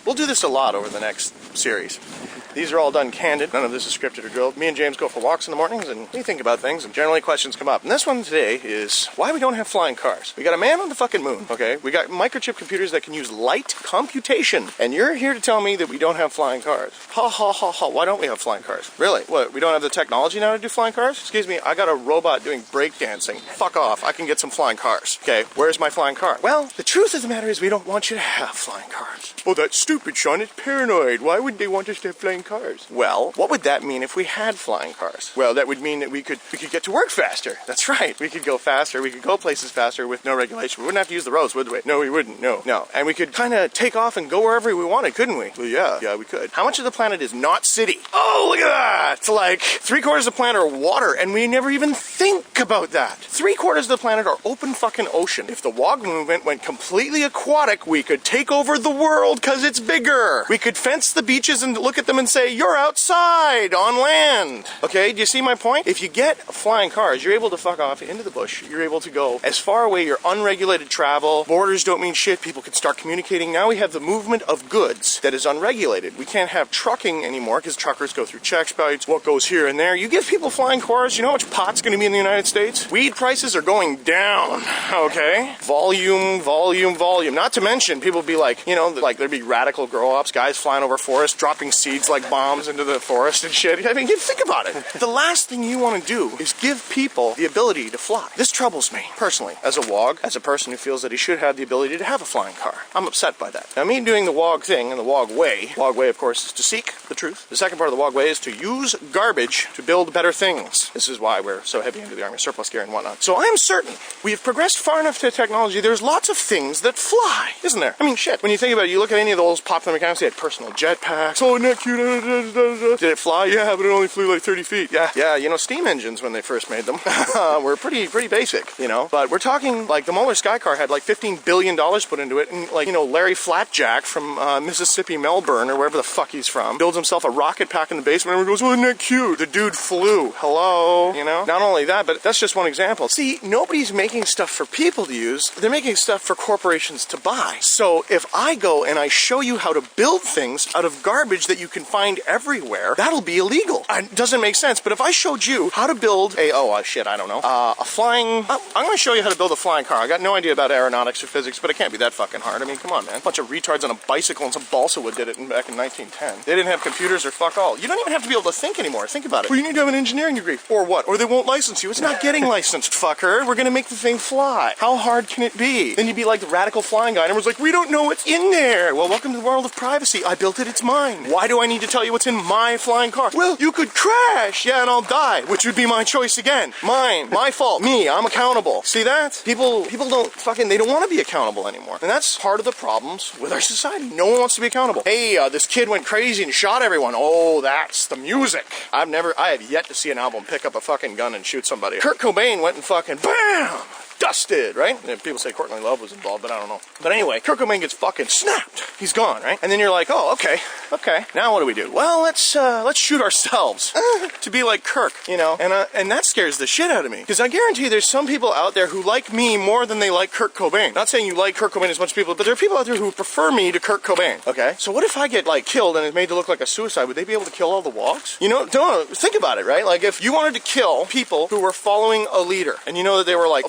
We'll do this a lot over the next series. These are all done candid. None of this is scripted or drilled. Me and James go for walks in the mornings, and we think about things, and generally questions come up. And this one today is why we don't have flying cars. We got a man on the fucking moon, okay? We got microchip computers that can use light computation, and you're here to tell me that we don't have flying cars. Ha ha ha ha, why don't we have flying cars? Really? What, we don't have the technology now to do flying cars? Excuse me, I got a robot doing breakdancing. Fuck off, I can get some flying cars. Okay, where's my flying car? Well, the truth of the matter is we don't want you to have flying cars. Oh, that's stupid, Sean, it's paranoid. Why would they want us to have flying cars? Well, what would that mean if we had flying cars? Well, that would mean that we could get to work faster. That's right. We could go faster. We could go places faster with no regulation. We wouldn't have to use the roads, would we? No, we wouldn't. No. And we could kind of take off and go wherever we wanted, couldn't we? Well, yeah, we could. How much of the planet is not city? Oh, look at that. It's like 3/4 of the planet are water, and we never even think about that. 3/4 of the planet are open fucking ocean. If the WOG movement went completely aquatic, we could take over the world because it's bigger. We could fence the beaches and look at them and say, you're outside on land. Okay, do you see my point? If you get flying cars, you're able to fuck off into the bush. You're able to go as far away. You're unregulated travel. Borders don't mean shit. People can start communicating. Now we have the movement of goods that is unregulated. We can't have trucking anymore because truckers go through checkpoints. What goes here and there. You give people flying cars, you know how much pot's going to be in the United States? Weed prices are going down. Okay? Volume. Not to mention, people be like, you know, like there'd be radical grow-ups, guys flying over forests, dropping seeds like bombs into the forest and shit. I mean, think about it. The last thing you want to do is give people the ability to fly. This troubles me, personally, as a WOG, as a person who feels that he should have the ability to have a flying car. I'm upset by that. Now, me doing the WOG thing and the WOG way, of course, is to seek the truth. The second part of the WOG way is to use garbage to build better things. This is why we're so heavy into the Army surplus gear and whatnot. So I'm certain we've progressed far enough to technology, there's lots of things that fly, isn't there? I mean, shit, when you think about it, you look at any of those popular mechanics, they had personal jetpacks. Oh, isn't that cute? Did it fly? Yeah, but it only flew like 30 feet. Yeah, you know, steam engines when they first made them were pretty basic, you know. But we're talking like the Muller Sky Car had like $15 billion put into it, and like, you know, Larry Flapjack from Mississippi, Melbourne, or wherever the fuck he's from, builds himself a rocket pack in the basement and goes, oh, isn't that cute? The dude flew. Hello? You know? Not only that, but that's just one example. See, nobody's making stuff for people to use. They're making stuff for corporations to buy. So if I go and I show you how to build things out of garbage that you can find everywhere, that'll be illegal. It doesn't make sense. But if I showed you how to build a flying... I'm going to show you how to build a flying car. I got no idea about aeronautics or physics, but it can't be that fucking hard. I mean, come on, man. A bunch of retards on a bicycle and some balsa wood did it back in 1910. They didn't have computers or fuck all. You don't even have to be able to think anymore. Think about it. Well, you need to have an engineering degree. Or what? Or they won't license you. It's not getting licensed, fucker. We're going to make the thing fly. How hard can it be? Then you'd be like the radical flying guy, and everyone's like, we don't know what's in there. Well, welcome to the world of privacy. I built it. It's mine. Why do I need to tell you what's in my flying car? Well, you could crash. Yeah, and I'll die, which would be my choice again. Mine. My fault. Me. I'm accountable. See that? People don't fucking, they don't want to be accountable anymore. And that's part of the problems with our society. No one wants to be accountable. Hey, this kid went crazy and shot everyone. Oh, that's the music. I have yet to see an album pick up a fucking gun and shoot somebody. Kurt Cobain went and fucking BAM! Dusted, right? And people say Courtney Love was involved, but I don't know. But anyway, Kurt Cobain gets fucking snapped. He's gone, right? And then you're like, oh, okay. Now what do? Well, let's shoot ourselves to be like Kirk, you know? And that scares the shit out of me. Because I guarantee there's some people out there who like me more than they like Kurt Cobain. Not saying you like Kurt Cobain as much as people, but there are people out there who prefer me to Kurt Cobain, okay? So what if I get, like, killed and it's made to look like a suicide? Would they be able to kill all the WOGs? You know, don't think about it, right? Like, if you wanted to kill people who were following a leader, and you know that they were like,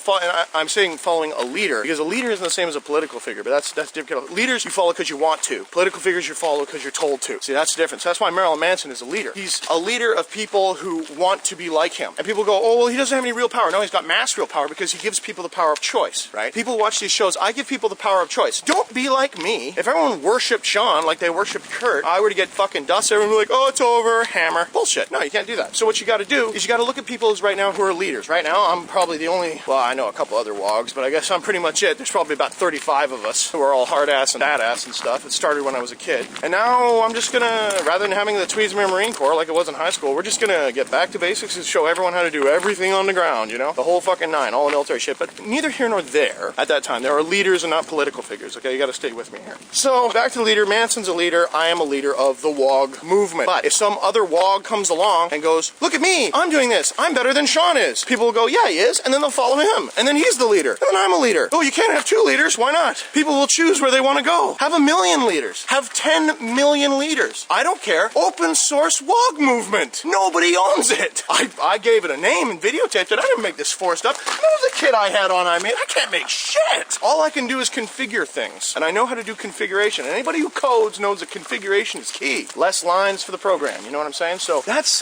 I'm saying following a leader, because a leader isn't the same as a political figure, but that's different. Leaders you follow because you want to. Political figures you follow because you're told to. See, that's the difference. That's why Marilyn Manson is a leader. He's a leader of people who want to be like him. And people go, oh, well, he doesn't have any real power. No, he's got mass real power because he gives people the power of choice, right? People watch these shows. I give people the power of choice. Don't be like me. If everyone worshipped Sean like they worshipped Kurt, I were to get fucking dust, everyone would be like, oh, it's over, hammer. Bullshit. No, you can't do that. So what you got to do is you got to look at people right now who are leaders. Right now, I'm probably the only, well, I know a couple other WOGs, but I guess I'm pretty much it. There's probably about 35 of us who are all hard-ass and badass and stuff. It started when I was a kid. And now I'm just gonna, rather than having the Tweedsmuir Marine Corps like it was in high school, we're just gonna get back to basics and show everyone how to do everything on the ground, you know? The whole fucking nine, all the military shit. But neither here nor there at that time. There are leaders and not political figures, okay? You gotta stay with me here. So, back to the leader. Manson's a leader. I am a leader of the WOG movement. But if some other WOG comes along and goes, look at me, I'm doing this, I'm better than Sean is, people will go, yeah, he is, and then they'll follow him. And then he's the leader. And then I'm a leader. Oh, you can't have 2 leaders. Why not? People will choose where they want to go. Have 1 million leaders. Have 10 million leaders. I don't care. Open source WOG movement. Nobody owns it. I gave it a name and videotaped it. I didn't make this forced up. That was a kit I had on I made. I can't make shit. All I can do is configure things. And I know how to do configuration. And anybody who codes knows that configuration is key. Less lines for the program. You know what I'm saying? So that's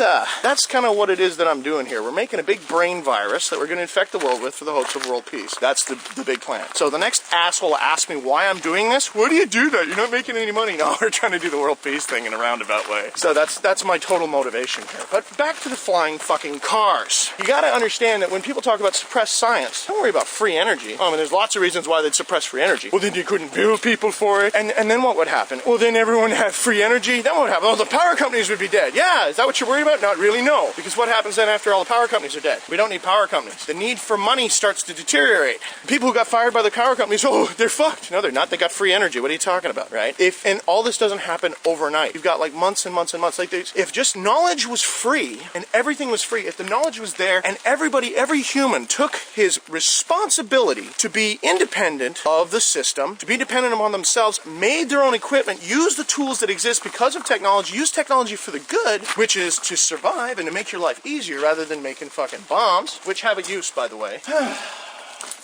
kind of what it is that I'm doing here. We're making a big brain virus that we're going to infect the world with for the hopes of world peace. That's the big plan. So the next asshole asks me why I'm doing this. Why do you do that? You're not making any money. No, we're trying to do the world peace thing in a roundabout way. So that's my total motivation here. But back to the flying fucking cars. You got to understand that when people talk about suppressed science, don't worry about free energy. I mean, there's lots of reasons why they'd suppress free energy. Well, then you couldn't build people for it. And then what would happen? Well, then everyone had free energy. Then what would happen? Oh, the power companies would be dead. Yeah, is that what you're worried about? Not really, no. Because what happens then after all the power companies are dead? We don't need power companies. The need for money starts to deteriorate. People who got fired by the power companies, oh, they're fucked. No, they're not. They got free energy. What are you talking about, right? And all this doesn't happen overnight. You've got like months and months and months. Like if just knowledge was free and everything was free, if the knowledge was there and every human took his responsibility to be independent of the system, to be dependent upon themselves, made their own equipment, use the tools that exist because of technology, use technology for the good, which is to survive and to make your life easier rather than making fucking bombs, which have a use, by the way.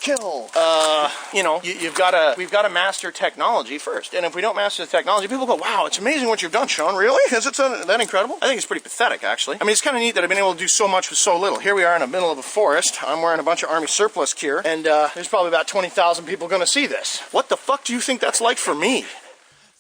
Kill. You know, we've got to master technology first. And if we don't master the technology, people go, wow, it's amazing what you've done, Sean. Really? Is it that incredible? I think it's pretty pathetic, actually. I mean, it's kind of neat that I've been able to do so much with so little. Here we are in the middle of a forest. I'm wearing a bunch of army surplus gear, and there's probably about 20,000 people going to see this. What the fuck do you think that's like for me?